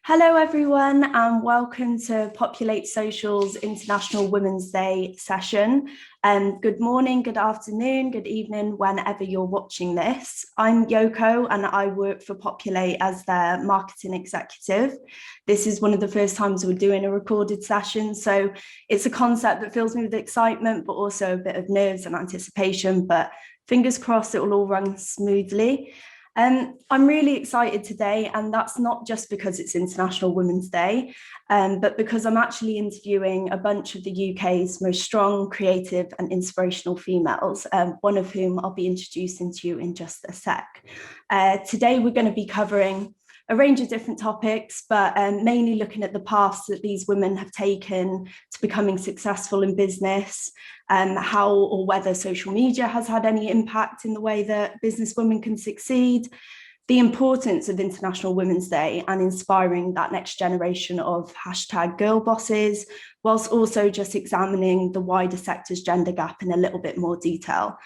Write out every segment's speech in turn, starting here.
Hello, everyone, and welcome to Populate Social's International Women's Day session. Good morning, good afternoon, good evening, whenever you're watching this. I'm Yoko, and I work for Populate as their marketing executive. This is one of the first times we're doing a recorded session, so it's a concept that fills me with excitement, but also a bit of nerves and anticipation, but fingers crossed it will all run smoothly. I'm really excited today, and that's not just because it's International Women's Day, but because I'm actually interviewing a bunch of the UK's most strong, creative and inspirational females, one of whom I'll be introducing to you in just a sec. Today, we're going to be covering a range of different topics, but mainly looking at the paths that these women have taken to becoming successful in business, how or whether social media has had any impact in the way that business women can succeed, the importance of International Women's Day and inspiring that next generation of #girl bosses, whilst also just examining the wider sector's gender gap in a little bit more detail.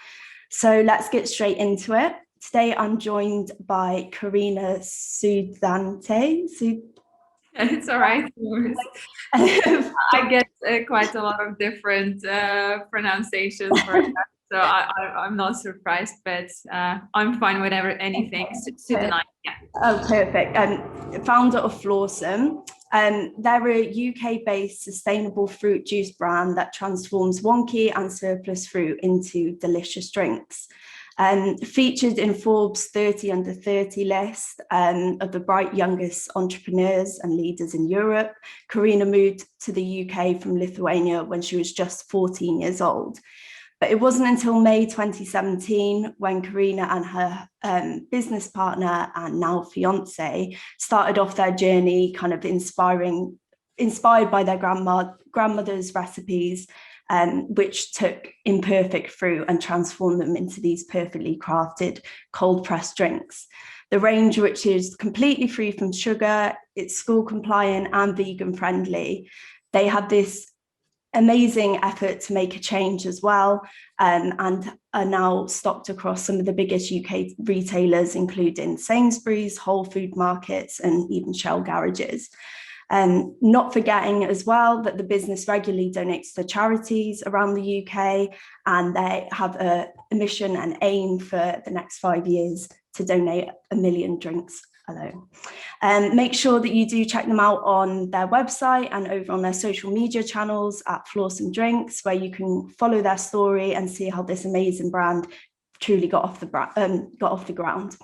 So let's get straight into it. Today, I'm joined by Karina Sudenyte. It's all right. I get quite a lot of different pronunciations for that, so I'm not surprised, but I'm fine with anything. Sudenyte, yeah. Oh, perfect. Founder of Flawsome. They're a UK-based sustainable fruit juice brand that transforms wonky and surplus fruit into delicious drinks. Featured in Forbes 30 under 30 list of the bright youngest entrepreneurs and leaders in Europe, Karina moved to the UK from Lithuania when she was just 14 years old. But it wasn't until May 2017 when Karina and her business partner and now fiance started off their journey, kind of inspired by their grandmother's recipes, which took imperfect fruit and transformed them into these perfectly crafted cold pressed drinks. The range, which is completely free from sugar, it's school compliant and vegan friendly. They had this amazing effort to make a change as well, and are now stocked across some of the biggest UK retailers, including Sainsbury's, Whole Food markets, and even Shell garages. Not forgetting as well that the business regularly donates to charities around the UK, and they have a mission and aim for the next 5 years to donate 1 million drinks alone. Make sure that you do check them out on their website and over on their social media channels at Flawsome Drinks, where you can follow their story and see how this amazing brand truly got off the ground.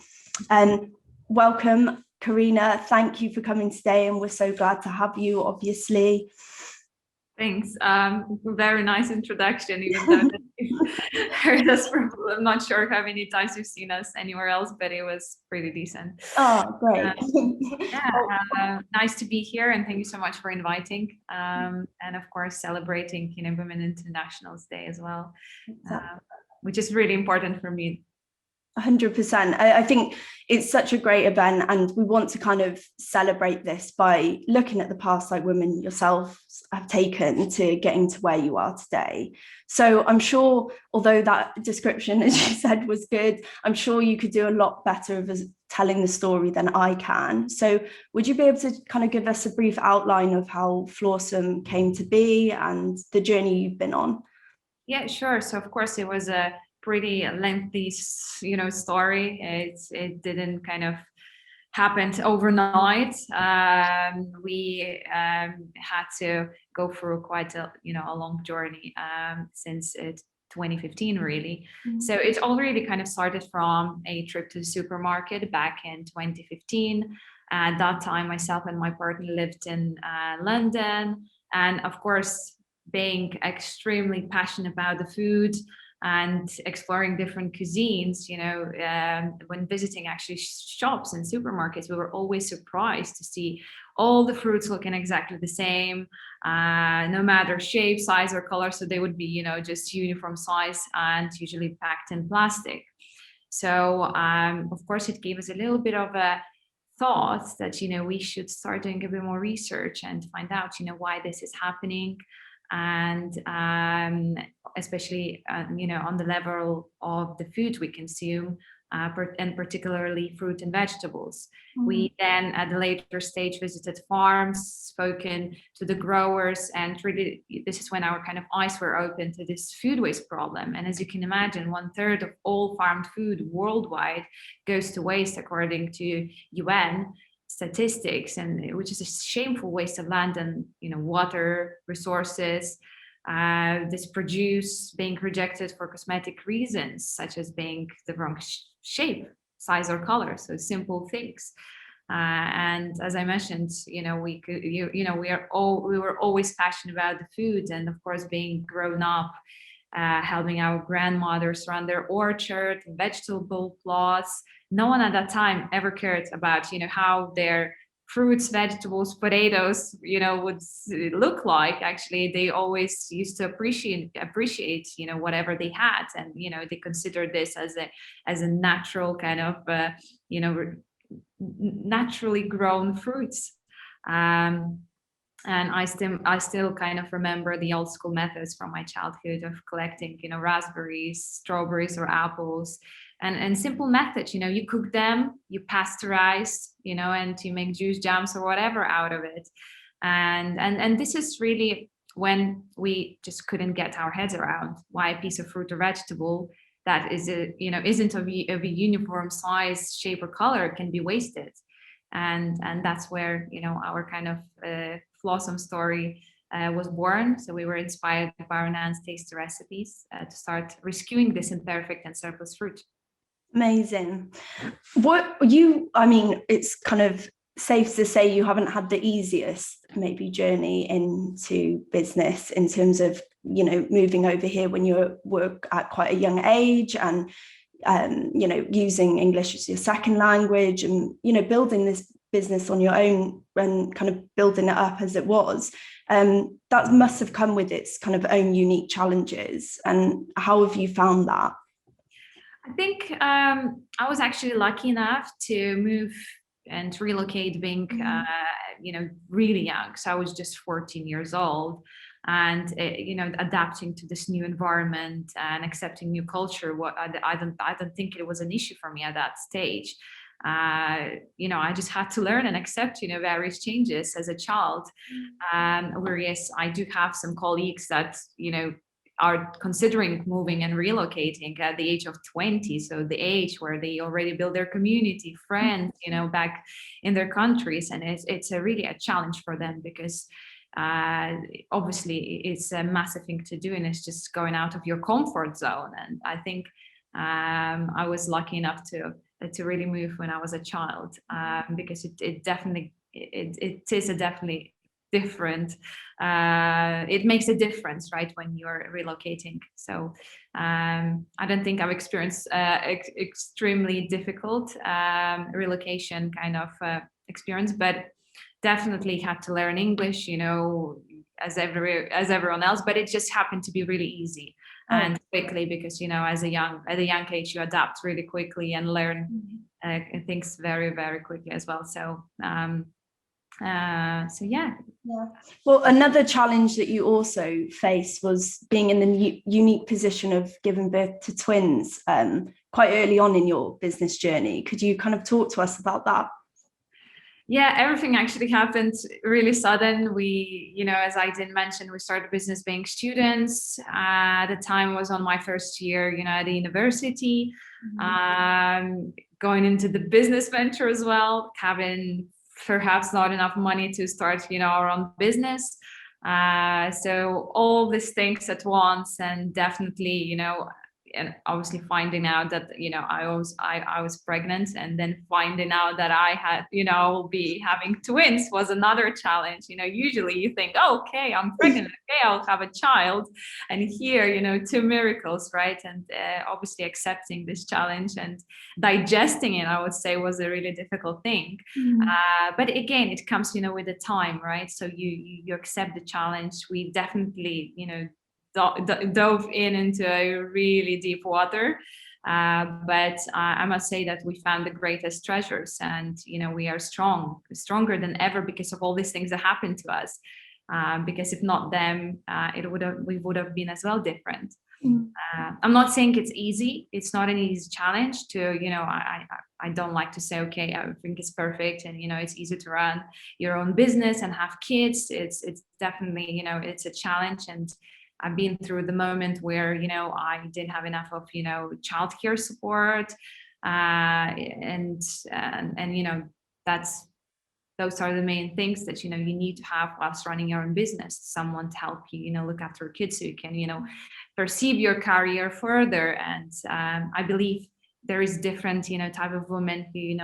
Welcome, Karina. Thank you for coming today, and we're so glad to have you, obviously. Thanks. Very nice introduction, even though you heard us from, I'm not sure how many times you've seen us anywhere else, but it was pretty decent. Oh, great. Nice to be here, and thank you so much for inviting. And of course, celebrating Women Internationals Day as well, which is really important for me. 100%. I think it's such a great event, and we want to kind of celebrate this by looking at the paths like women yourselves have taken to getting to where you are today. So I'm sure, although that description, as you said, was good, I'm sure you could do a lot better of telling the story than I can. So would you be able to kind of give us a brief outline of how Flawsome came to be and the journey you've been on? Yeah, sure. So of course it was a pretty lengthy, story. It didn't kind of happen overnight. We had to go through quite a long journey since 2015, really. Mm-hmm. So it already kind of started from a trip to the supermarket back in 2015. At that time, myself and my partner lived in London, and of course, being extremely passionate about the food and exploring different cuisines, when visiting actually shops and supermarkets, we were always surprised to see all the fruits looking exactly the same, no matter shape, size, or color. So they would be, just uniform size and usually packed in plastic. So, of course, it gave us a little bit of a thought that, we should start doing a bit more research and find out, why this is happening. And especially on the level of the food we consume, and particularly fruit and vegetables. Mm. We then, at a later stage, visited farms, spoken to the growers, and really, this is when our kind of eyes were open to this food waste problem. And as you can imagine, 1/3 of all farmed food worldwide goes to waste, according to UN statistics, and which is a shameful waste of land and water resources. This produce being rejected for cosmetic reasons, such as being the wrong shape, size, or color. So simple things. And as I mentioned, we were always passionate about the food, and of course, being grown up, helping our grandmothers run their orchard and vegetable plots. No one at that time ever cared about, how their fruits, vegetables, potatoes, would look like. Actually, they always used to appreciate, whatever they had, and they considered this as a natural kind of, naturally grown fruits. And I still kind of remember the old school methods from my childhood of collecting, raspberries, strawberries, or apples, and simple methods. You cook them, you pasteurize, and you make juice, jams, or whatever out of it. And this is really when we just couldn't get our heads around why a piece of fruit or vegetable that isn't of a uniform size, shape, or color can be wasted. And that's where our kind of Flawsome story was born. So we were inspired by our nan's tasty recipes to start rescuing this imperfect and surplus fruit. Amazing. It's kind of safe to say you haven't had the easiest maybe journey into business in terms of moving over here when you were at quite a young age, and using English as your second language, and building this business on your own and kind of building it up as it was. That must have come with its kind of own unique challenges. And how have you found that? I think I was actually lucky enough to move and relocate being really young. So I was just 14 years old, and adapting to this new environment and accepting new culture. I don't think it was an issue for me at that stage. I just had to learn and accept various changes as a child. Whereas I do have some colleagues that are considering moving and relocating at the age of 20, so the age where they already build their community, friends, back in their countries. And it's really a challenge for them, because obviously it's a massive thing to do, and it's just going out of your comfort zone. And I think I was lucky enough to really move when I was a child, because it definitely is a definitely different. It makes a difference, right, when you're relocating. So I don't think I've experienced extremely difficult relocation kind of experience, but definitely had to learn English, as everyone else. But it just happened to be really easy and quickly, because at a young age you adapt really quickly and learn things very, very quickly as well. So yeah. Well, another challenge that you also faced was being in the unique position of giving birth to twins quite early on in your business journey. Could you kind of talk to us about that? Yeah, everything actually happened really sudden. We, as I did mention, we started business being students. The time was on my first year, at the university, going into the business venture as well, having perhaps not enough money to start, our own business. So all these things at once, and definitely, and obviously finding out that I was pregnant, and then finding out that I had I will be having twins was another challenge. Usually you think, oh, okay, I'm pregnant, okay, I'll have a child, and here two miracles, right? And obviously accepting this challenge and digesting it, I would say, was a really difficult thing. But again, it comes with the time, right? So you accept the challenge. We definitely dove into a really deep water, but I must say that we found the greatest treasures, and we are stronger than ever because of all these things that happened to us, because if not them, we would have been as well different. Mm. I'm not saying it's easy. It's not an easy challenge to, I don't like to say, okay, I think it's perfect and, it's easy to run your own business and have kids. It's definitely, it's a challenge. And I've been through the moment where, I didn't have enough of, childcare support. That's, those are the main things that you need to have whilst running your own business, someone to help you look after your kids so you can perceive your career further. And I believe there is different type of women who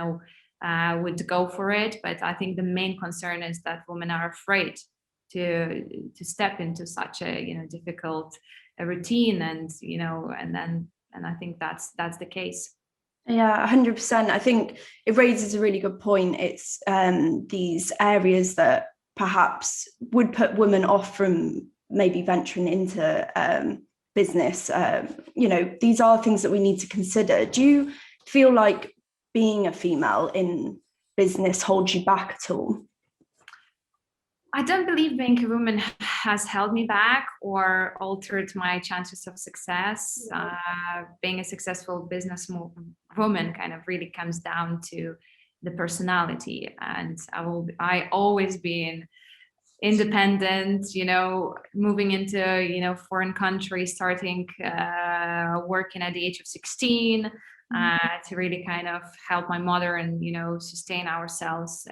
would go for it, but I think the main concern is that women are afraid to step into such a difficult routine, and and I think that's the case. Yeah, 100%. I think it raises a really good point. It's these areas that perhaps would put women off from maybe venturing into business. These are things that we need to consider. Do you feel like being a female in business holds you back at all? I don't believe being a woman has held me back or altered my chances of success. Being a successful woman kind of really comes down to the personality, and I always been independent, moving into foreign countries, starting working at the age of 16 to really kind of help my mother and sustain ourselves.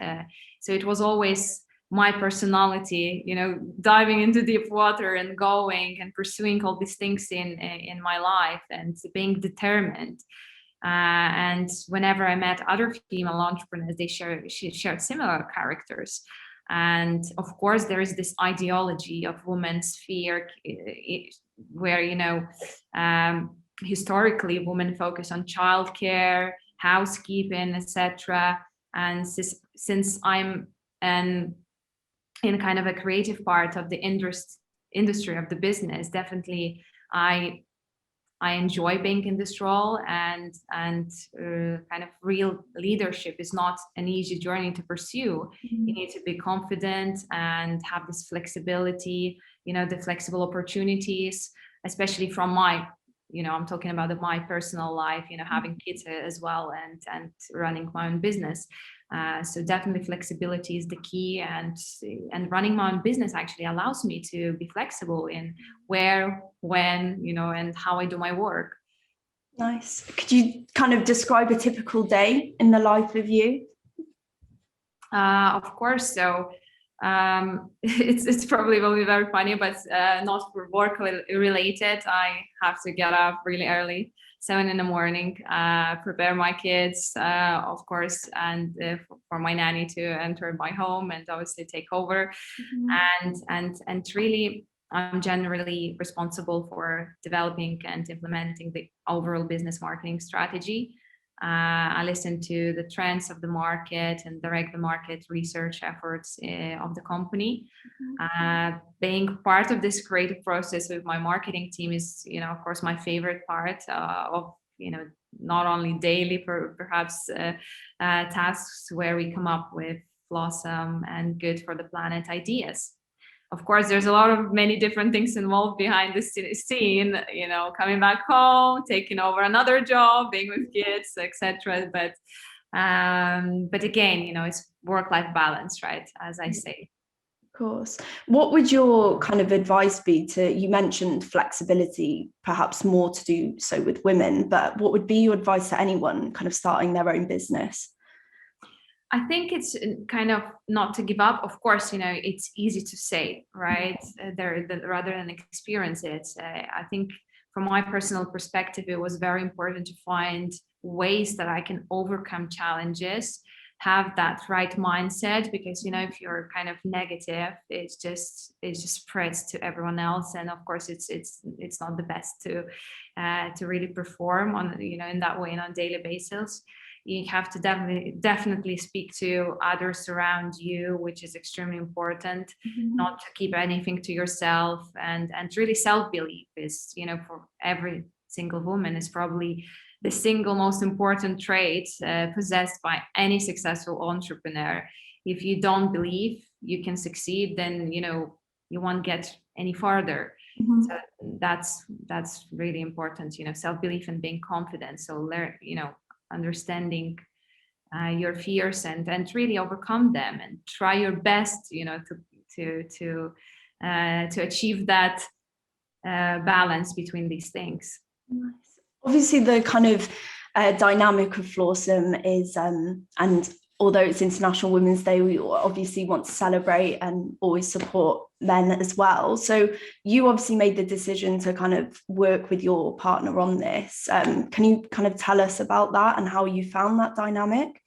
So it was always my personality, diving into deep water and going and pursuing all these things in my life and being determined. And whenever I met other female entrepreneurs, they shared similar characters. And of course, there is this ideology of women's fear, where historically women focus on childcare, housekeeping, etc. And since I'm in kind of a creative part of the industry of the business, definitely I enjoy being in this role, and kind of real leadership is not an easy journey to pursue. You need to be confident and have this flexibility, the flexible opportunities, especially from my, I'm talking about my personal life, having kids as well and running my own business. So definitely flexibility is the key, and running my own business actually allows me to be flexible in where, when, and how I do my work. Nice. Could you kind of describe a typical day in the life of you? Of course. So it's probably will be very funny, but not for work related. I have to get up really early, 7 a.m, prepare my kids, of course, and for my nanny to enter my home and obviously take over. And really, I'm generally responsible for developing and implementing the overall business marketing strategy. I listen to the trends of the market and direct the market research efforts of the company. Being part of this creative process with my marketing team is, of course, my favorite part of, not only daily, perhaps tasks where we come up with Flawsome and good for the planet ideas. Of course, there's a lot of many different things involved behind the scene, coming back home, taking over another job, being with kids, etc. But again, it's work-life balance, right? As I say. Of course. What would your kind of advice be you mentioned flexibility, perhaps more to do so with women, but what would be your advice to anyone kind of starting their own business? I think it's kind of not to give up. Of course, it's easy to say, right? Rather than experience it. I think from my personal perspective, it was very important to find ways that I can overcome challenges, have that right mindset, because if you're kind of negative, it just spreads to everyone else, and of course it's not the best to really perform on in that way and on a daily basis. You have to definitely speak to others around you, which is extremely important. Not to keep anything to yourself, and really self-belief is, for every single woman, is probably the single most important trait possessed by any successful entrepreneur. If you don't believe you can succeed, then you won't get any farther. Mhm. So that's really important, self-belief and being confident. So learn, understanding your fears and really overcome them and try your best, to achieve that balance between these things. Nice. Obviously, the kind of dynamic of Flawsome is, and although it's International Women's Day, we obviously want to celebrate and always support men as well. So you obviously made the decision to kind of work with your partner on this. Can you kind of tell us about that and how you found that dynamic?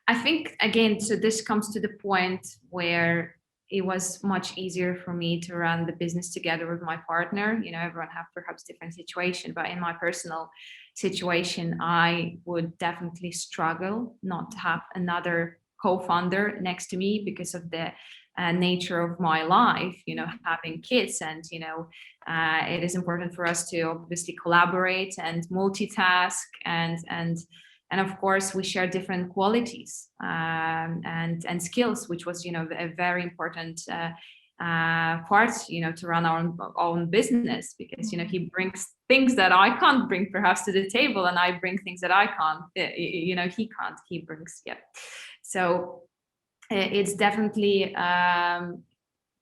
I think, again, so this comes to the point where it was much easier for me to run the business together with my partner. Everyone have perhaps different situation, but in my personal situation, I would definitely struggle not to have another co-founder next to me because of the nature of my life, having kids, and it is important for us to obviously collaborate and multitask, and of course, we share different qualities and skills, which was, a very important part, to run our own business, because, he brings things that I can't bring perhaps to the table, and I bring things that I can't, he can't, he brings, yeah. So it's definitely,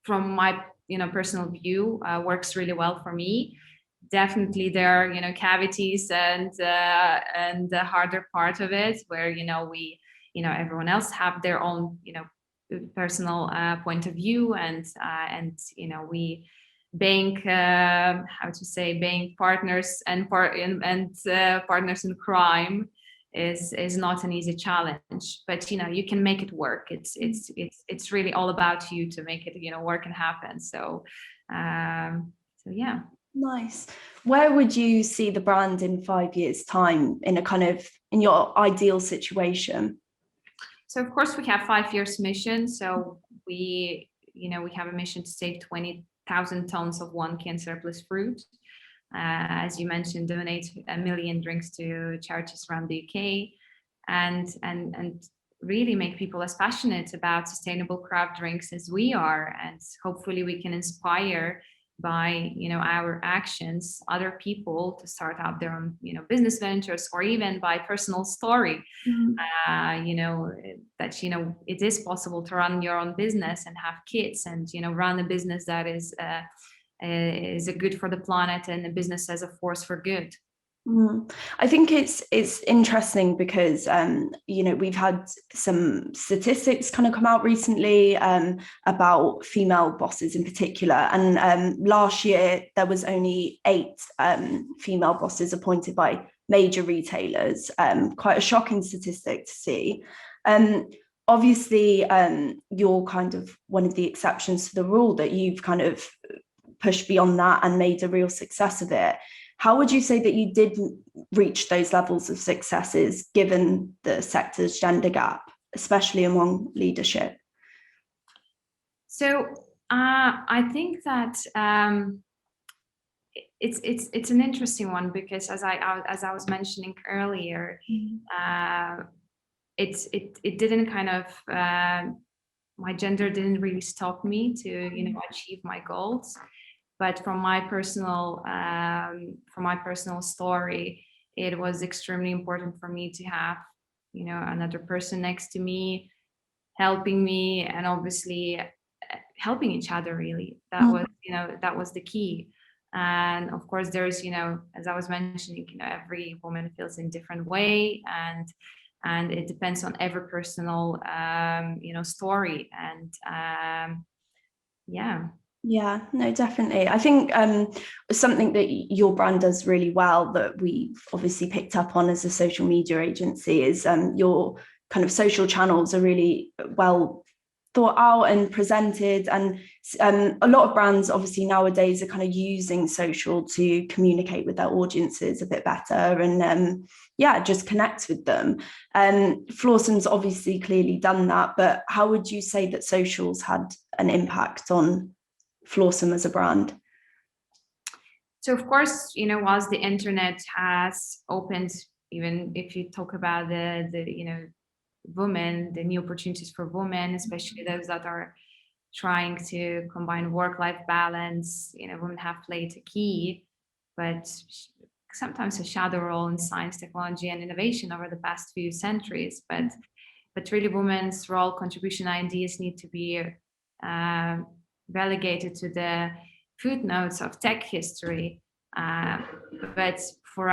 from my, personal view, works really well for me. Definitely there are, cavities and the harder part of it, where, we, everyone else have their own, personal point of view, and we being being partners and partners in crime is not an easy challenge, but you can make it work. It's really all about you to make it work and happen. So yeah. Nice. Where would you see the brand in 5 years' time in your ideal situation? So of course we have 5 years mission. So we have a mission to save 20,000 tons of wonky and surplus fruit. As you mentioned, donate 1 million drinks to charities around the UK, and really make people as passionate about sustainable craft drinks as we are. And hopefully we can inspire by our actions other people to start out their own business ventures, or even by personal story. That it is possible to run your own business and have kids, and run a business that is a good for the planet, and a business as a force for good. I think it's interesting because we've had some statistics kind of come out recently about female bosses in particular, and last year there was only 8 female bosses appointed by major retailers. Quite a shocking statistic to see. Obviously, you're kind of one of the exceptions to the rule, that you've kind of pushed beyond that and made a real success of it. How would you say that you did reach those levels of successes given the sector's gender gap, especially among leadership? So I think that it's an interesting one, because as I was mentioning earlier, it didn't kind of my gender didn't really stop me to achieve my goals. But from my personal story, it was extremely important for me to have, another person next to me, helping me, and obviously helping each other. Really, that was the key. And of course, there's, as I was mentioning, every woman feels in different way, and it depends on every personal, story. And yeah. Yeah, no, definitely. I think something that your brand does really well, that we've obviously picked up on as a social media agency, is your kind of social channels are really well thought out and presented. And a lot of brands obviously nowadays are kind of using social to communicate with their audiences a bit better, and just connect with them. Flawsome's obviously clearly done that, but how would you say that socials had an impact on Flawsome as a brand? So of course, whilst the internet has opened, even if you talk about the women, the new opportunities for women, especially those that are trying to combine work-life balance. Women have played a key, but sometimes a shadow role in science, technology, and innovation over the past few centuries. But really, women's role, contribution, ideas need to be relegated to the footnotes of tech history. But for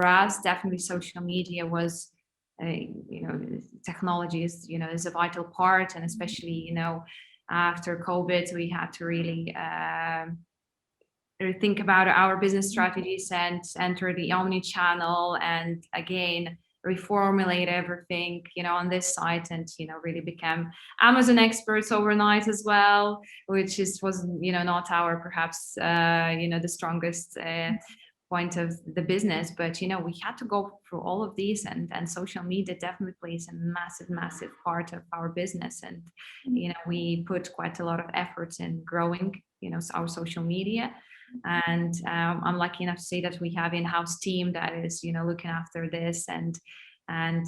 us, definitely social media was, technology is a vital part, and especially after COVID, we had to really think about our business strategies and enter the omni-channel, and again reformulate everything on this site, and really become Amazon experts overnight as well, which was not our perhaps the strongest point of the business, but we had to go through all of these, and social media definitely plays a massive part of our business, and we put quite a lot of efforts in growing our social media. And I'm lucky enough to say that we have in-house team that is looking after this, and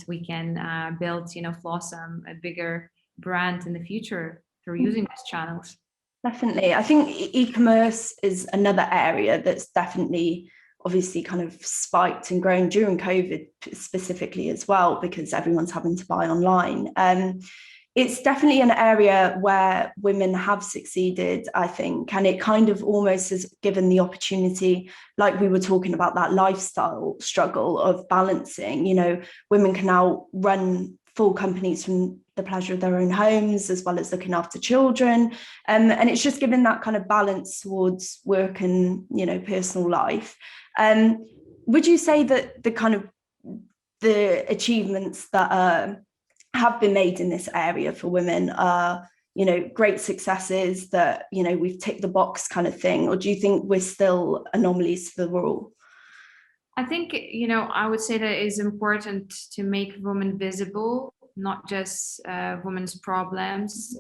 we can build Flawsome a bigger brand in the future through using these channels. Definitely. I think e-commerce is another area that's definitely obviously kind of spiked and grown during COVID specifically as well, because everyone's having to buy online. It's definitely an area where women have succeeded, I think, and it kind of almost has given the opportunity, like we were talking about, that lifestyle struggle of balancing. Women can now run full companies from the pleasure of their own homes, as well as looking after children. And it's just given that kind of balance towards work and, personal life. Would you say that the achievements that have been made in this area for women are great successes, that we've ticked the box kind of thing, or do you think we're still anomalies for the rule? I think I would say that it is important to make women visible, not just women's problems.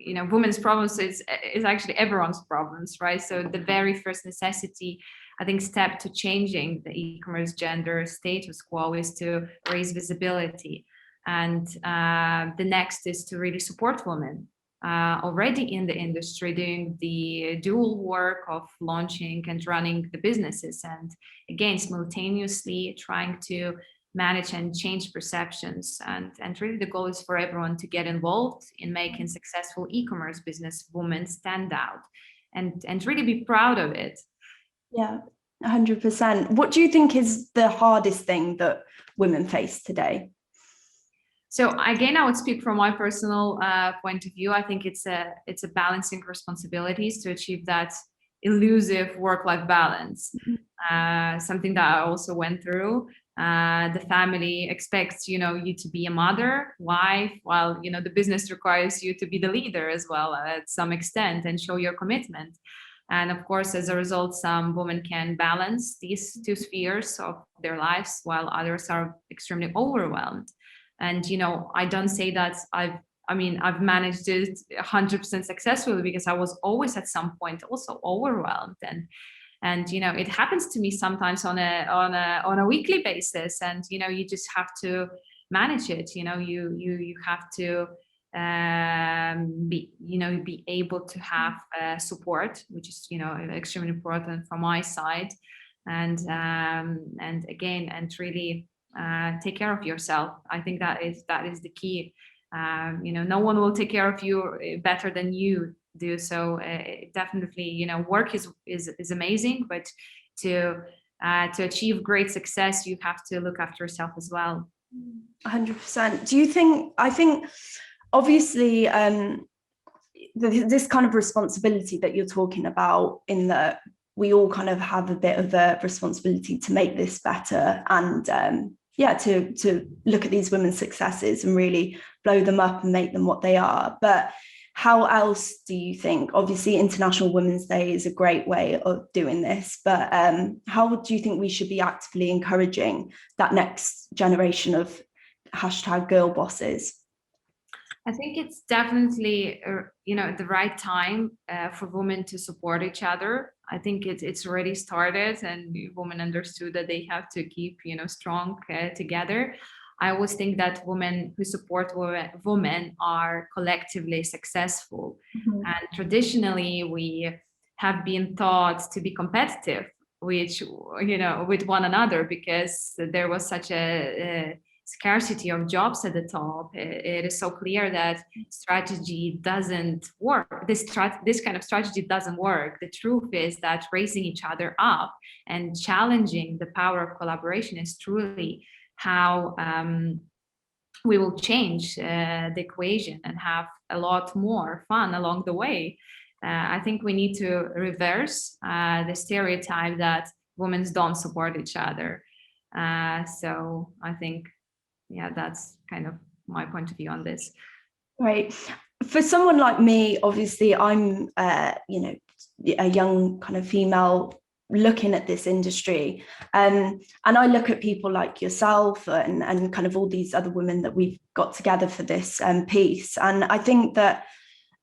Women's problems is actually everyone's problems, right? So the very first necessity, I think, step to changing the e-commerce gender status quo is to raise visibility. And the next is to really support women already in the industry, doing the dual work of launching and running the businesses, and again simultaneously trying to manage and change perceptions. And really the goal is for everyone to get involved in making successful e-commerce business women stand out, and really be proud of it. Yeah, 100%. What do you think is the hardest thing that women face today? So again, I would speak from my personal point of view. I think it's a balancing responsibilities to achieve that elusive work-life balance. Something that I also went through. The family expects you to be a mother, wife, while the business requires you to be the leader as well at some extent and show your commitment. And of course, as a result, some women can balance these two spheres of their lives, while others are extremely overwhelmed. And I don't say that I've managed it 100% successfully, because I was always at some point also overwhelmed, and it happens to me sometimes on a weekly basis, and you just have to manage it. You have to be able to have support, which is extremely important from my side, and again, and really take care of yourself. I think that is the key. No one will take care of you better than you do. So definitely, work is amazing, but to achieve great success, you have to look after yourself as well. 100%. Do you think? I think obviously this kind of responsibility that you're talking about, in that we all kind of have a bit of a responsibility to make this better, and to look at these women's successes and really blow them up and make them what they are. But how else do you think? Obviously, International Women's Day is a great way of doing this, but how do you think we should be actively encouraging that next generation of #girl bosses? I think it's definitely the right time for women to support each other. I think it's already started, and women understood that they have to keep strong together. I always think that women who support women are collectively successful. And traditionally, we have been taught to be competitive, which, with one another, because there was such a scarcity of jobs at the top. It is so clear that strategy doesn't work. This kind of strategy doesn't work. The truth is that raising each other up and challenging the power of collaboration is truly how we will change the equation and have a lot more fun along the way. I think we need to reverse the stereotype that women don't support each other. So I think, yeah, that's kind of my point of view on this. Right. For someone like me, obviously, I'm, a young kind of female looking at this industry, and I look at people like yourself and kind of all these other women that we've got together for this piece, and I think that,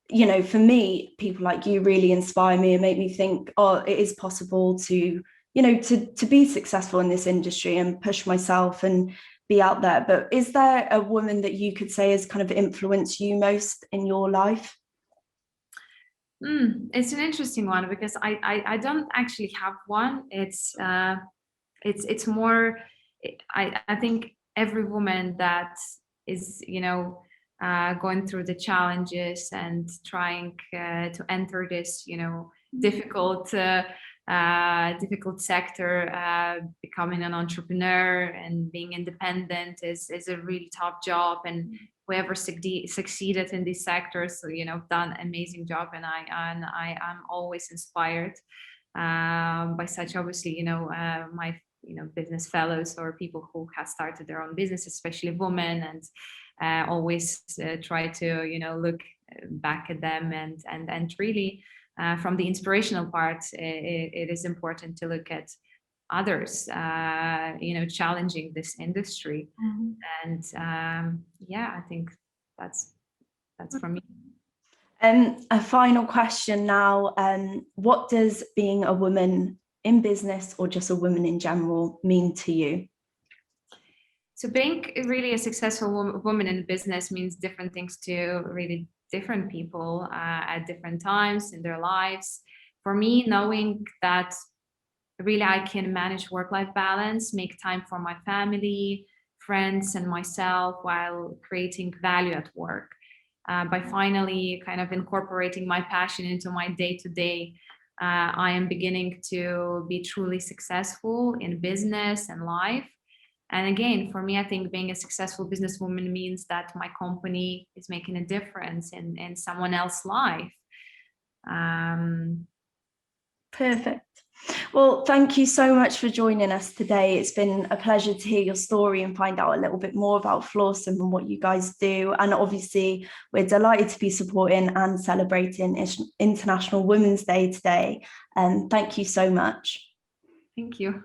for me, people like you really inspire me and make me think, oh, it is possible to be successful in this industry and push myself and be out there. But is there a woman that you could say has kind of influenced you most in your life? It's an interesting one, because I don't actually have one. It's more, I think every woman that is, going through the challenges and trying to enter this, difficult sector, becoming an entrepreneur and being independent is a really tough job. And whoever succeeded in these sectors, done amazing job. And I'm always inspired by such, obviously, my business fellows or people who have started their own business, especially women, and always try to look back at them and really from the inspirational part, it is important to look at others challenging this industry. And I think that's for me. A final question now. What does being a woman in business, or just a woman in general, mean to you? So being really a successful woman in business means different things to really different people at different times in their lives. For me, knowing that really I can manage work-life balance, make time for my family, friends, and myself while creating value at work. By finally kind of incorporating my passion into my day-to-day, I am beginning to be truly successful in business and life. And again, for me, I think being a successful businesswoman means that my company is making a difference in someone else's life. Perfect. Well, thank you so much for joining us today. It's been a pleasure to hear your story and find out a little bit more about Flawsome and what you guys do. And obviously, we're delighted to be supporting and celebrating International Women's Day today. And thank you so much. Thank you.